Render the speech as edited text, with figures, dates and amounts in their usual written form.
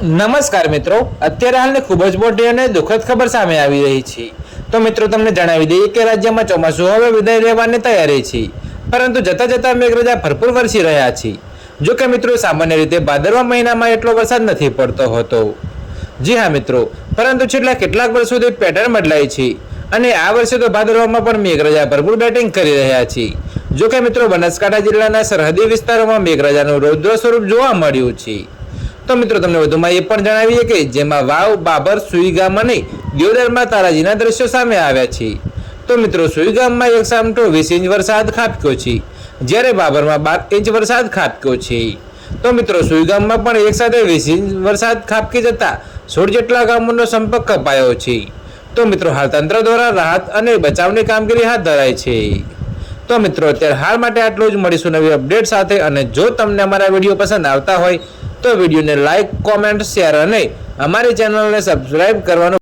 નમસ્કાર મિત્રો, અત્યારે હાલની ખૂબ જ મોટી અને દુઃખદ ખબર સામે આવી રહી છે. તો મિત્રો તમને જણાવી દઈએ કે રાજ્યમાં ચોમાસું હવે વિદાય લેવાની તૈયારી છે, પરંતુ જતા જતા મેઘરાજા ભરપૂર વરસી રહ્યા છે. જો કે મિત્રો સામાન્ય રીતે ભાદરવા મહિનામાં એટલો વરસાદ નથી પડતો હોતો. જી હા મિત્રો, પરંતુ છેલ્લા કેટલાક વર્ષોથી પેટર્ન બદલાય છે અને આ વર્ષે તો ભાદરવામાં પણ મેઘરાજા ભરપૂર બેટિંગ કરી રહ્યા છે. જો કે મિત્રો બનાસકાંઠા જિલ્લાના સરહદી વિસ્તારોમાં મેઘરાજાનું રૌદ્ર સ્વરૂપ જોવા મળ્યું છે. તો મિત્રો તમને વધુમાં એ પણ જણાવીએ કે જેમાં વાવ, બાબર, સુઈગામ અને દિયોદરમાં તારાજીના દ્રશ્યો સામે આવ્યા છે. તો મિત્રો સુઈગામમાં એક સામટો 20 ઇંચ વરસાદ ખાબક્યો છે, જ્યારે બાબરમાં 12 ઇંચ વરસાદ ખાબક્યો છે. તો મિત્રો સુઈગામમાં પણ એક સાથે 20 ઇંચ વરસાદ ખાબકી જતા 16 જેટલા ગામોનો સંપર્ક કપાયો છે. તો મિત્રો હાલ તંત્ર દ્વારા રાહત અને બચાવની કામગીરી હાથ ધરાઈ છે. તો મિત્રો અત્યારે હાલ માટે આટલું જ. મળીશું નવી અપડેટ સાથે. અને જો તમને અમારા વિડીયો પસંદ આવતા હોય તો વિડીયોને લાઈક, કોમેન્ટ, શેર અને અમારી ચેનલને સબસ્ક્રાઇબ કરવાનું